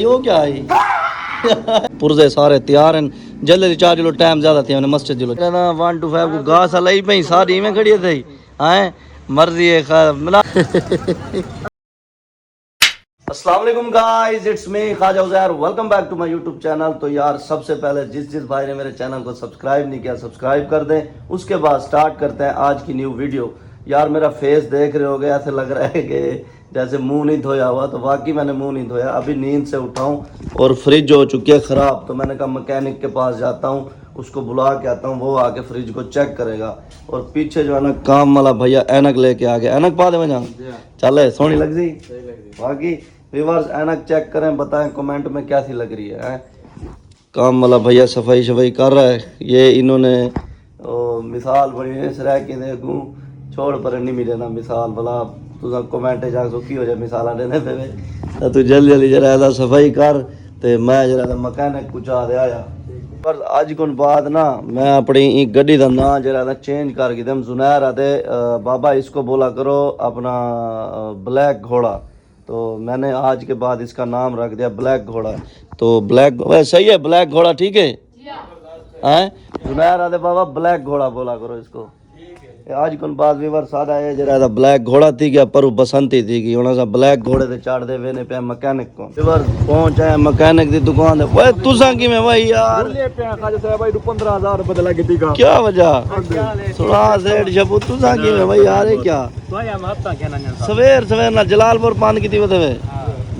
यो क्या है पुरजे सारे तैयार हैं जल्दी रिचार्ज लो टाइम ज्यादा थी मैंने मस्जिद लो ना 1 to 5 को घास लाई पई सारी में खड़ी थी हैं मर्जी है मिला अस्सलाम वालेकुम guys it's me Khwaja Uzair welcome back to my YouTube channel. तो यार सबसे पहले जिस भाई ने मेरे चैनल को सब्सक्राइब नहीं किया सब्सक्राइब कर दें। उसके बाद स्टार्ट करते हैं आज की न्यू वीडियो। यार मेरा फेस देख रहे होगे ऐसे लग रहा है कि जैसे मुंह नहीं धोया हुआ, तो वाकई मैंने मुंह नहीं धोया। अभी नींद से उठाऊं और फ्रिज हो चुकी है ख़राब, तो मैंने कहा मैकेनिक के पास जाता हूँ, उसको बुला के आता हूँ, वो आके फ्रिज को चेक करेगा। और पीछे जो है ना काम वाला भैया ऐनक लेके आ गया। ऐनक पा दे मैं चले सोनी लग जी बाकी व्यूअर्स ऐनक चेक करें, बताएं कमेंट में कैसी लग रही है। काम वाला भैया सफाई शफाई कर रहा है। ये इन्होंने मिसाल बनी है सर के देखूँ छोड़ पर नहीं मिले ना मिसाल भला तुझा कमेंट जा सुखी हो जाए मिसाल देने पे तू जल्दी जल्दी जरा सफाई कर ते मैं जरा मकैनिक कुचा दे आया। पर अज कुन बाद ना मैं अपनी गड्डी का ना जरा चेंज करके दम जुनैर आते बाबा इसको बोला करो अपना ब्लैक घोड़ा, तो मैंने आज के बाद इसका नाम रख दिया ब्लैक घोड़ा। तो ब्लैक सही है ब्लैक घोड़ा ठीक है हैं जुनैर आते बाबा ब्लैक घोड़ा बोला करो इसको। आज कुन बाद व्यूअर सादा है जरा ब्लैक घोड़ा थी गया पर बसंती थी गई होना सा ब्लैक घोड़े ते चाड़ दे वेने पे मैकेनिक को व्यूअर पहुंच आए मैकेनिक दी दुकान पे। ओए तुसा की में भाई यार बोले पे खाजे से भाई 15000 बदला के दीगा क्या वजह सुना सेठ जब तुसा की में भाई यार क्या तो या हफ्ता क्या ना सवेर सवेर ना जलालपुर पान की थी बदवे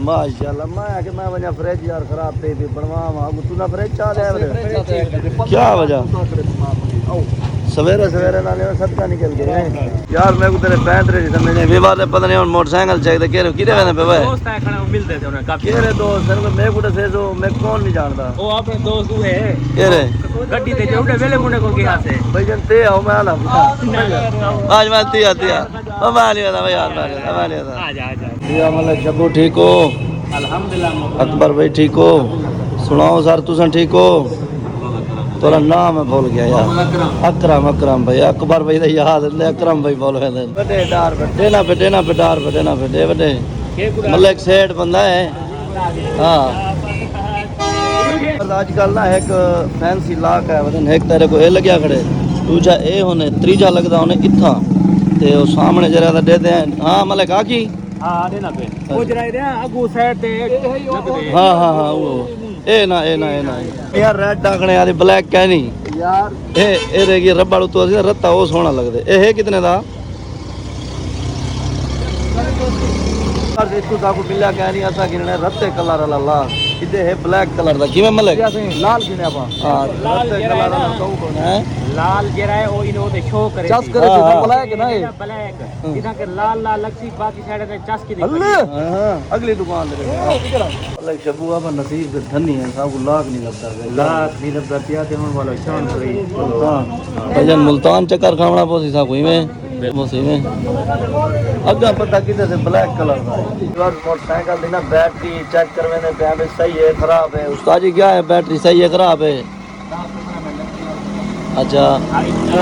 माशाल्लाह मैं वजह फ्रिज यार खराब थी बनवा तू ना फ्रिज चा दे क्या वजह सवेरे सवेरे ना सदका निकल गए यार। मैं को तेरे बैटरी नहीं समझ विवाद ने पता नहीं मोटरसाइकिल चाहिए के रे किरे वेने पे भाई दोस्त है खड़े मिलते थे उन्हें काफी के रे दोस्त सर मैं को से जो मैं कौन नहीं जानता ओ अपने दोस्त है के रे गड्डी ते जोड़े वेले मुंडे को किया से भाई जनते आओ मैं आला आज मैं तिया ओ माली वाला भाई यार माली वाला आ जा या मतलब जब्बू ठीक हो अल्हम्दुलिल्लाह अकबर भाई ठीक हो सुनाओ सर तुम ठीक हो तोरा नाम है भूल गया यार अकरम अकरम भाई अकबर भाई याद अकरम भाई बोल बड़े डार बड़े ना बेटे ना बेटार बड़े ना बेटे बड़े मतलब एक सेठ बंदा है। हाँ आजकल ना एक फैंसी लाक है वजन एक तेरे को ये लग्या खड़े दूजा ए होने त्रीजा लगदा होने इथा ते ओ सामने जरा दे दे। हाँ मतलब काकी हां देना पे वो जरा दे अगू साइड ते हां हां हां वो ए ना यार रेड डाकने यार ब्लैक क्या नहीं यार ए रहेगी रबड़ तो रत्ता वो सोना लगदे ए है कितने दा और इसको साकू बिल्ला कह नहीं ऐसा गिनने रत्ते कलर वाला ला इदे है ब्लैक कलर दा किवे मलक लाल गिने आपा हां रत्ते कलर वाला कहू कोन है लाल जेरा है ओ इनो ते शो करे चस करे ब्लैक ना है ब्लैक सीधा के लाल लाल लक्सी बाकी साइड पे चस की दिखती हां अगली दुकान दे अलग शबू आपा नसीब के धनी है साकू लाख नहीं लगता पिया ते मन वाला शान कोई हां भजन मुल्तान चक्कर खावना पोसी साकू में मोसी में अग्गा पता किधर से ब्लैक कलर का मोटरसाइकिल दी ना बैटरी चेक करवाने पे हमें सही है खराब है उस्ताद जी क्या है बैटरी सही है खराब है। अच्छा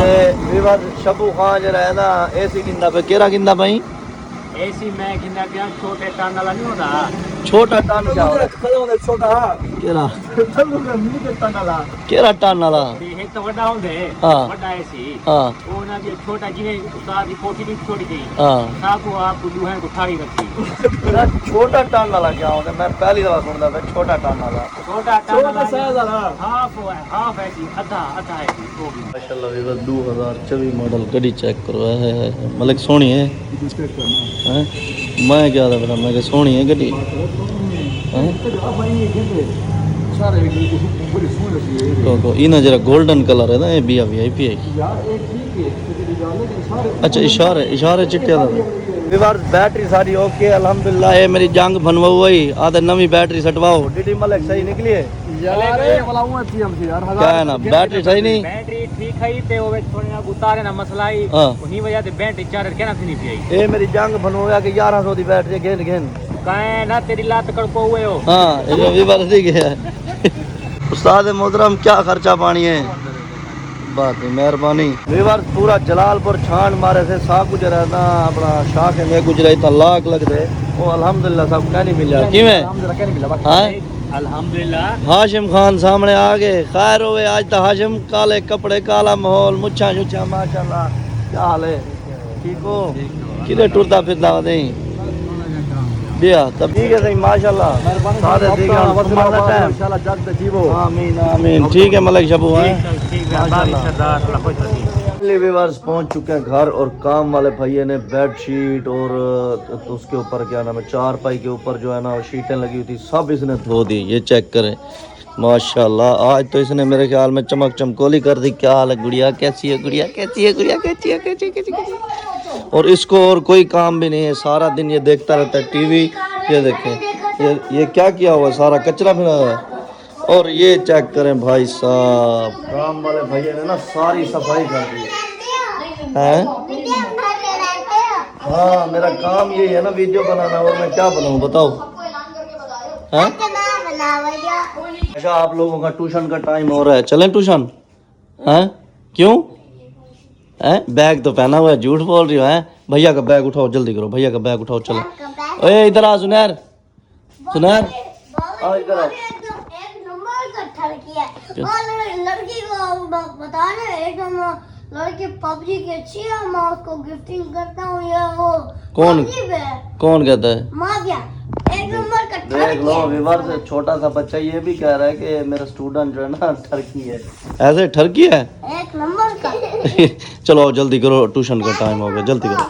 ये विवाद शबू खान जरा है ना एसी किंदा पे केरा किंदा भाई एसी मैं किंदा क्या छोटे टन वाला नहीं होता छोटा टन क्या होता छोटा केरा केरा टन वाला एक तो बड़ा होंगे बड़ा एसी हां वो ना जो छोटा जिने उस्ताद की पोटी भी छोड़ी गई हां साकू आप दुल्हन को थारी रखी छोटा टन वाला क्या होता मैं पहली दफा सुनदा था छोटा टन वाला साइज वाला हाफ एसी आधा है माशाल्लाह ये 2024 मॉडल गाड़ी चेक करो है मतलब सोनी है हैं मैं क्या था मैं कि सोनी है गाड़ी तो इना जरा गोल्डन कलर है ना ये भी वीआईपी है अच्छा इशारे चिट्टे दा बैटरी सारी ओके अल्हम्दुलिल्लाह। ये मेरी जंग बनवा हुई आधा नवी बैटरी सटवाओ डीडी मलिक सही निकली है यार ये वाला हूं अच्छी हमसे यार क्या है ना बैटरी सही नहीं बैटरी ठीक है ते वो थोड़ी ना उतारे ना मसला ही उन्हीं वजह से बैटरी चार्जर कहना से नहीं पियाई ये मेरी जंग बनवा के 1100 दी बैटरी घेन काहे ना तेरी लात कड़पो हुए हो। हां ये भी बात ठीक है उस्ताद मोहतरम क्या खर्चा पानी है बात है मेहरबानी व्यूअर्स पूरा जलालपुर छान मारे से सा गुजरा ना अपना शाह के में गुजरा इतना लाख लग दे ओ अल्हम्दुलिल्लाह सब क्या नहीं मिला किवें हां अल्हम्दुलिल्लाह हाशिम खान सामने आ गए खैर होवे आज तो हाशिम काले कपड़े काला माहौल मुच्छा छुच्छा माशाल्लाह क्या हाल है ठीक हो किधर टुरता फिरता हो नहीं बिया तब ठीक है सही माशाल्लाह सारे ठीक है तुम्हारा टाइम इंशाल्लाह जग तक जीवो आमीन आमीन ठीक है मलिक शबू है ठीक है बाबी सरदार थोड़ा खुश रखिए व्यूअर्स पहुंच चुके हैं घर और काम वाले भैया ने बेडशीट और तो उसके ऊपर क्या नाम है चारपाई के ऊपर जो है ना शीटें लगी हुई थी सब इसने धो दी ये चेक करें माशाल्लाह आज तो इसने मेरे ख्याल में चमक चमकोली कर दी क्या हाल है गुड़िया कैसी है गुड़िया कैसी है गुड़िया कैसी है कैसी और इसको और कोई काम भी नहीं है सारा दिन ये देखता रहता है टीवी ये देखें ये क्या किया हुआ है सारा कचरा फिरा हुआ है और ये चेक करें भाई साहब काम वाले भैया ने ना सारी सफाई कर दी है हाँ मेरा काम यही है ना वीडियो बनाना और मैं क्या बनाऊं बताओ हैं अच्छा आप लोगों का ट्यूशन का टाइम हो रहा है चलें ट्यूशन हैं क्यों हैं बैग तो पहना हुआ है झूठ बोल रही हो हैं भैया का बैग उठाओ जल्दी करो भैया का बैग उठाओ चलो ओए इधर आ सुनैर सुनैर आओ इधर आओ लड़की को बता रहे लड़की पबजी की अच्छी है मैं उसको गिफ्टिंग करता हूँ ये वो कौन कौन कहता है माफिया एक नंबर का देख लो विवर से छोटा सा बच्चा ये भी कह रहा है कि मेरा स्टूडेंट जो है ना ठरकी है ऐसे ठरकी है एक नंबर का चलो आओ जल्दी करो ट्यूशन का टाइम हो गया जल्दी करो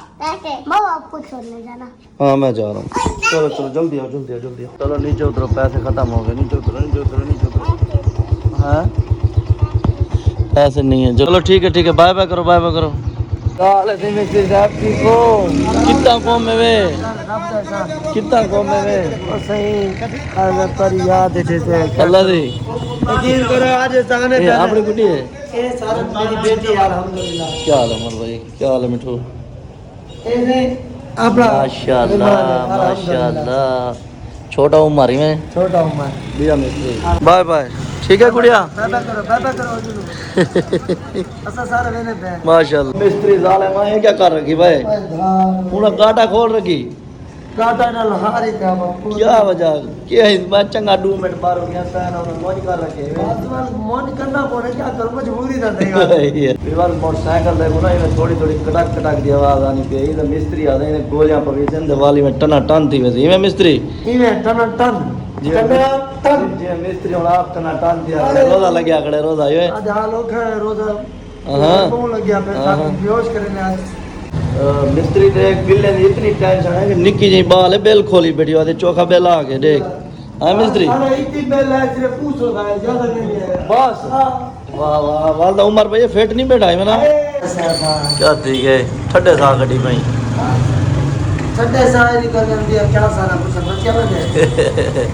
बाबा आपको छोड़ने जाना हाँ मैं जा रहा हूँ चलो चलो जल्दी आओ जल्दी आओ जल्दी आओ चलो नीचे उतरो पैसे खत्म हो गए नीचे उतरो नीचे उतरो नीचे उतरो हाँ ऐसे नहीं है चलो ठीक है बाय बाय करो मिस्त्री साहब ठीक हो कितना कौम में वे कितना कौम में वे सही पर याद है अल्लाह दी यकीन करो आज सामने ये आपकी गुड्डी है ये सारा मेरी बेटी है अल्हम्दुलिल्लाह क्या हाल है अमर भाई क्या हाल है मिठू ऐसे अपना माशाल्लाह छोटा उम्र ही में छोटा उम्र बिया मिस्त्री बाय बाय ठीक है गुड़िया बाबा करो ऐसा सारा मैंने पे माशाल्लाह मिस्त्री जालिम है क्या कर रखी भाई पूरा गाटा खोल रखी काटा ना लहारी था बापू क्या वजह क्या इस बार चंगा 2 मिनट बार हो गया था और मौज कर रखे मन करना पड़े क्या कर मजबूरी था नहीं विवाद मोटरसाइकिल देखो ना इन्हें थोड़ी थोड़ी कड़क कड़क की आवाज आनी पे इधर मिस्त्री आ गए इन्हें गोलियां पकड़ी जन दिवाली में टना टन थी वैसे इवें मिस्त्री इवें टना टन जी मिस्त्री और आप टना टन दिया रोजा लग गया खड़े रोजा ये आज लोग रोजा हां कौन लग गया पे साथ बेहोश करने आज मिस्त्री देख बिल्ले की इतनी टेंशन है कि निक्की जी बाल है बेल खोली बैठी वाले चोखा बेल आ के देख हां मिस्त्री अरे इतनी बेल है सिर्फ पूछ रहा है ज्यादा नहीं है बस वाह वाह वालदा उमर भाई फिट नहीं बैठा है ना क्या ठीक है ठड्डे सा गड्डी भाई ठड्डे सा निकल दिया क्या सारा कुछ समझ क्या बने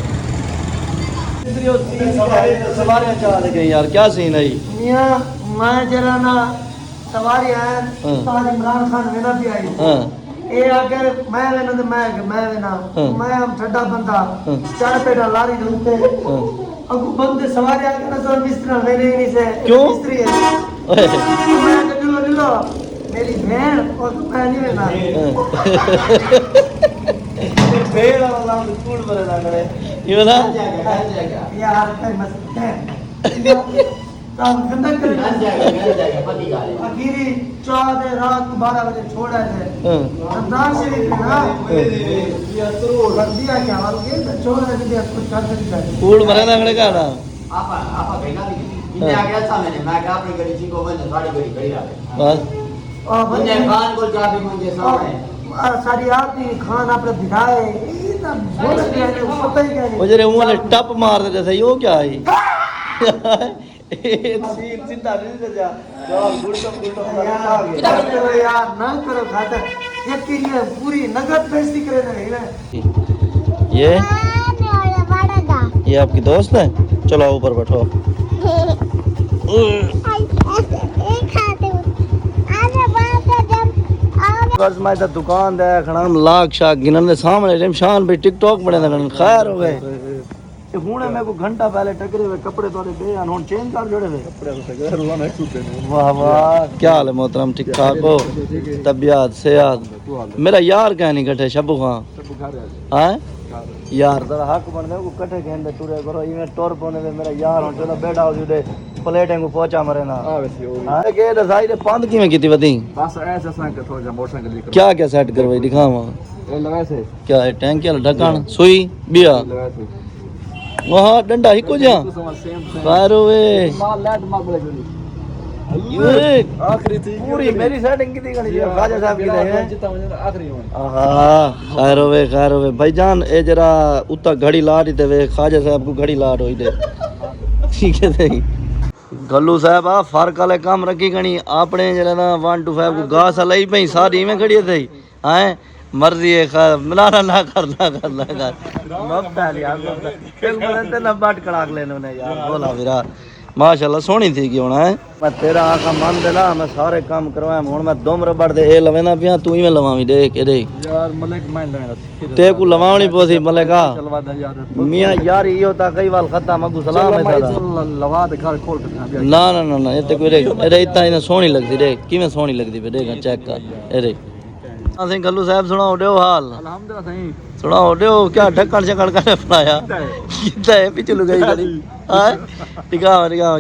सवारियां चला गई यार क्या सीन है मियां मैं जरा ना सवारी है उस्ताद इमरान खान वेना भी आई हां ए अगर मैं वेना तो मैं वेना मैं हम ठड्डा बंदा चार पेड़ा लारी दे उते अब बंदे सवारी आके ना सर मिस्त्री वेने ही नहीं से क्यों? मिस्त्री है मैं कहूं लो मेरी बहन और मैं नहीं वेना पेड़ वाला कूड़ भरे ना करे ये ना यार कई मस्त है काम गंदा कर जाएगा पति का आखिरी 4 रात को 12 बजे छोड़ा है रमजान शरीफ में ना ये तो दिया क्या हाल के छोड़ा दिया कुछ कर सकता है कूड़ भरे ना करे का ना आपा कहना भी इन्हें आ गया था मैं क्या अपनी गली जी को मैंने सारी गली गई आ बस और मुझे खान को जा भी मुझे सामने सारी आती खान आपने बिठाए इतना बोल के पता ही क्या वो जरे मुंह में टप मार देते थे यो क्या है सीधा नहीं जा जाओ गुड़टम यार ना करो खाता ये पूरी नगद पैसे करे नहीं ये आपकी दोस्त है चलो ऊपर बैठो कर्ज में तो दुकान दे खड़ा लाख शाख गिनन दे सामने शमशान पे टिकटॉक बने खैर हो गए ये हुणे मेरे को घंटा पहले टकरे हुए कपड़े तोड़े पे अन हुन चेंज कर जोड़े वे वाह वाह क्या हाल है मोहतरम ठीक ठाक हो तबीयत सेहत मेरा यार क्या नहीं कटे शब्बू खान हैं यार जरा हक बन दे को कटे कहंदे टुरे करो इवें टोर पोने दे मेरा यार हुन चलो बैठा हो जुदे प्लेटें को पहुंचा मरे ना हां के दसाई दे पंद किवें कीती वदी बस ऐसे संग थोड़ा मोटरसाइकिल लेकर क्या क्या सेट करवाई दिखावा ये लगा से क्या है टैंकी वाला ढक्कन सुई बिया लगा से वहां डंडा ही को जा सेम बारो वे माल लाइट माल बोले जोली ये आखिरी थी पूरी मेरी सेटिंग की थी गणी खाजा साहब की है जितना मुझे आखिरी हुआ आहा खैर होवे भाईजान ए जरा उता घड़ी लाट ही देवे खाजा साहब को घड़ी लाट होई दे ठीक है सही गल्लू साहब आ फर्क वाले काम रखी गणी आपने जरा ना 1 to 5 को घास लई पई सारी में खड़ी थई हैं मर्जी है खैर मिलाना ना कर मत यार फिर बोलते ना बाट कड़ाक लेने ने यार बोला विरा माशाल्लाह सोहनी थी कि होना है मैं तेरा आका मान दे ना मैं सारे काम करवाया हुन मैं दोम रबड़ दे ए लवे ना पिया तू ही में लवावी देख ए देख यार मलिक मैं लेना ते को लवावनी पोसी मलेका चलवा दे यार मियां यार ये होता कई बार खत्ता मगु सलाम है सादा लवा दे घर खोल के ना ना ना ना ये ते कोई रे इतना इना सोहनी लगदी देख किवें सोहनी लगदी बे देख चेक कर ए देख ਅਸੀਂ ਗੱਲੂ ਸਾਹਿਬ ਸੁਣਾਓ ਦਿਓ ਹਾਲ अल्हम्दुलिल्लाह सही ਸੁਣਾਓ ਦਿਓ क्या ढक्कन से कड़का ने बनाया कितना है पिछलू गई करी हां टिका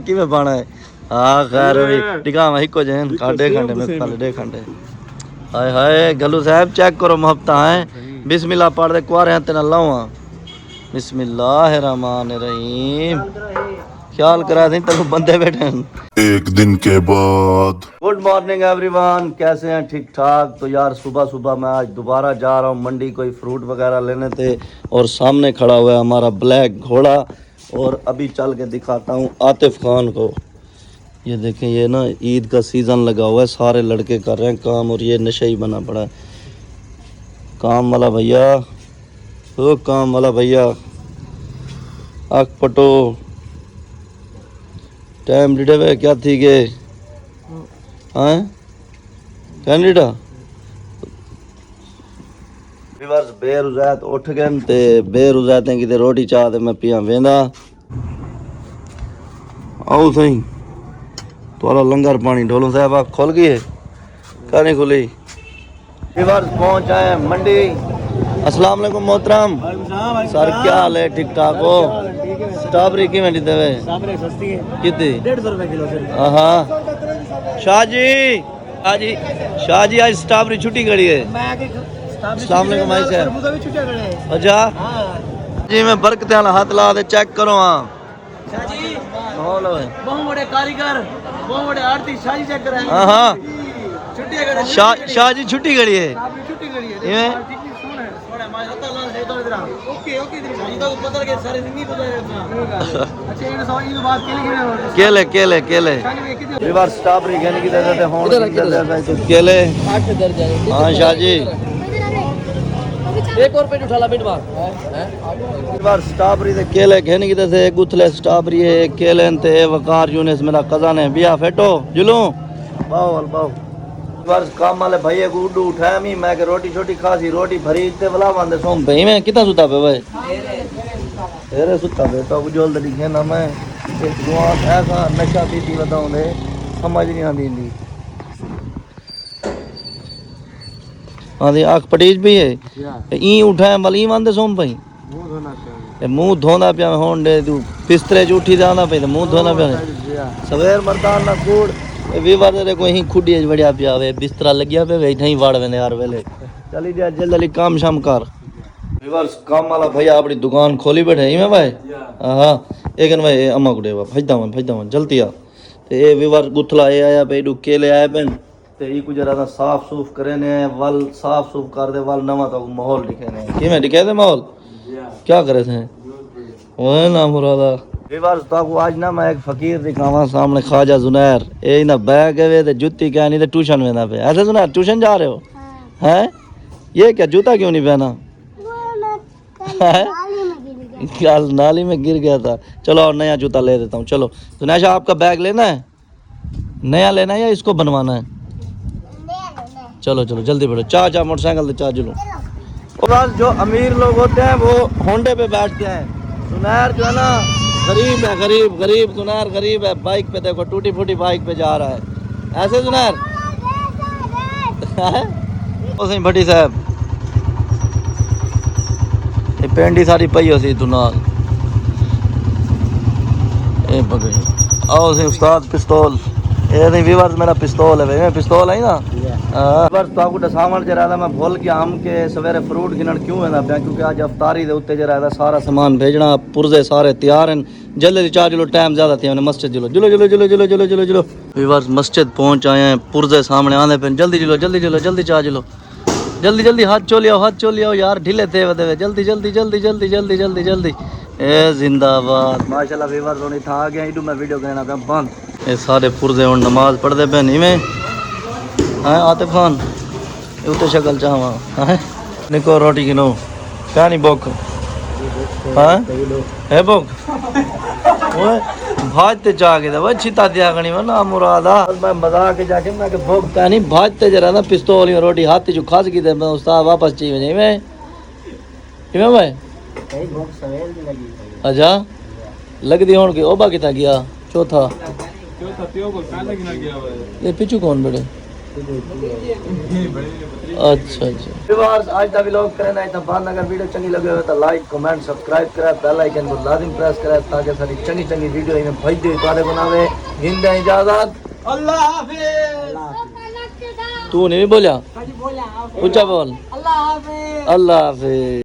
किवें पाना है हां खैर भी टिका इको जहन काडे खंडे में पल दे खंडे हाय हाय गल्लू साहब चेक करो मोहब्बता है बिस्मिल्लाह पढ़ दे कुआरे हाथ ना लावा बिस्मिल्लाहिर रहमानिर रहीम ख्याल करा दी तक बंदे बैठे एक दिन के बाद गुड मॉर्निंग एवरीवन कैसे हैं ठीक ठाक तो यार सुबह सुबह मैं आज दोबारा जा रहा हूँ मंडी कोई फ्रूट वगैरह लेने थे और सामने खड़ा हुआ है हमारा ब्लैक घोड़ा और अभी चल के दिखाता हूँ आतिफ खान को ये देखें ये ना ईद का सीज़न लगा हुआ है सारे लड़के कर रहे हैं काम और ये नशे ही बना पड़ा है काम वाला भैया ओ काम वाला भैया आँख पटो टाइम लीडे वे क्या थी के हैं कैनेडा विवर्स बेरुज़ात उठ गए ते बेरुज़ात हैं कि रोटी चाह ते मैं पिया वेंदा आओ सही तोरा लंगर पानी ढोलो साहब आप खोल गई है क्या नहीं खुली विवर्स पहुंच आए मंडी अस्सलाम वालेकुम मोहतरम सर क्या हाल है ठीक ठाक हो स्ट्रॉबेरी की मंडी देवे सस्ती है कितनी 150 रुपए किलो से हाँ शाह जी आज स्ट्रॉबेरी छुट्टी करी है मैं आके अस्सलाम वालेकुम भाई साहब तरबूजा भी छुट्टियां करे हैं अच्छा जी मैं बरकत वाला हाथ ला दे चेक करो हाँ शाजी माहौल है बहुत बड़े कारीगर बहुत बड़े आरती शाजी चेक कर रहे हैं हाँ हाँ छुट्टियां करे शाह जी छुट्टी करी है आपने छुट्टी करी है ये सोना मैं हत्ता लाल से तो इधर ओके शाजी तो पता लगे सारे जिंदगी पता है अच्छा ये सवाल ये बात केले रिवर स्ट्रॉबेरी कहने की देते थे होने की देते थे तो केले 8 दर्जा हाँ शाह जी एक और पेट उठा ला पेट बार रिवर स्ट्रॉबेरी दे केले कहने की देते एक गुथले स्ट्रॉबेरी है केले ते वकार यूनिस मेरा कज़न है बिया फेटो जुलू बाओ बस काम वाले भैया को उड्डू उठाया मैं के रोटी छोटी खासी रोटी भरी इतने बला बांधे सोम भाई मैं कितना सुता पे भाई तेरे सुता पे तो जोल दिखे ना मैं ऐसा नशा पीती बताऊं दे समझ नहीं आती इंदी हाँ दी आँख पटीज भी है ई उठाया बल ई बांधे सोम भाई मुंह धोना पिया होन दे तू बिस्तरे च उठी जाना पे मुंह धोना पिया सवेर मरदान ना कूड़ वीवर रे कोई खुडी ज बढ़िया पिया वे बिस्तरा लगिया पे बैठा ही वाड़ वेंदे यार वेले चली जा जल्दी काम शाम कर वीवर काम वाला भैया अपनी दुकान खोली बैठे ही में भाई हां एक भाई अम्मा को देवा भजदा जल्दी आ ते ए वीवर गुथला ए आया पे डू केले आए पेन ते ई कुछ जरा साफ सूफ करे ने वल साफ सूफ कर दे वल नवा तो माहौल दिखे ने की में दिखे दे माहौल क्या करे थे ओए ना मुरादा विवार ताको आज ना मैं एक फकीर दिखावा सामने ख्वाजा जुनैर ए ना बैग है ते जूती क्या नहीं ते ट्यूशन में ना पे ऐसे जुनैर ट्यूशन जा रहे हो हैं ये क्या जूता क्यों नहीं पहना कल नाली में गिर गया था चलो और नया जूता ले देता हूँ चलो जुनैशा आपका बैग लेना है नया लेना है या इसको बनवाना है चलो जल्दी बैठो चाचा मोटरसाइकिल से चार्ज लो और जो अमीर लोग होते हैं वो होंडे पे बैठते हैं सुनैर जो है ना गरीब है, गरीब गरीब सुनैर गरीब है। बाइक पे देखो टूटी फूटी बाइक पे जा रहा है ऐसे सुनैर। ओ सही भट्टी साहब ये पेंडी सारी पई हो सी तू नाल ए पकड़ी आओ सही उस्ताद पिस्तौल ये नहीं व्यूअर्स मेरा पिस्तौल है भाई पिस्तौल है ना व्यूअर्स तो आपको दसावण जरा था मैं भूल गया हम के सवेरे फ्रूट गिनन क्यों है ना पिया क्योंकि आज अफ्तारी दे उत्ते जरा सारा सामान भेजना पुरजे सारे तैयार हैं जल्दी चार चलो टाइम ज्यादा थी हमने मस्जिद चलो चलो चलो चलो चलो चलो चलो चलो व्यूअर्स मस्जिद पहुंच आए हैं पुरजे सामने आने पे जल्दी चलो जल्दी चलो जल्दी चाह चलो जल्दी जल्दी हाथ चो लियो यार ढीले थे वे जल्दी जल्दी जल्दी जल्दी जल्दी जल्दी जल्दी ए जिंदाबाद माशाल्लाह व्यूअर्स होनी था आ गया इडू मैं वीडियो करना पे बंद ये सारे पुरजे हुन नमाज पढ़दे पे नहीं में हां आतिफ खान ये तो शक्ल चाहवा हां निको रोटी किनो क्या नहीं भूख हां है भूख ओए भाजते चाह के वो छिता दिया गणी वना मुरादा मैं मजाक के जाके मैं के भूख का नहीं भाजते जरा ना पिस्तौल रोटी हाथ जो खास की दे मैं उस्ताद वापस चाहिए नहीं मैं किਵੇਂ भाई कई भूख सवेर दी लगी अच्छा लगदी होण के ओबा किथा गया चौथा ये पीछू कौन बड़े अच्छा अच्छा व्यूअर्स आज का व्लॉग करना है तो बाद अगर वीडियो चंगी लगे हो तो लाइक कमेंट सब्सक्राइब करें बेल आइकन को लाजिम प्रेस करें ताकि सारी चंगी चंगी वीडियो इन्हें भेज दे तुम्हारे बनावे हिंद इजाजत अल्लाह हाफिज तू नहीं बोला ऊंचा बोल अल्लाह हाफिज अल्लाह हाफिज।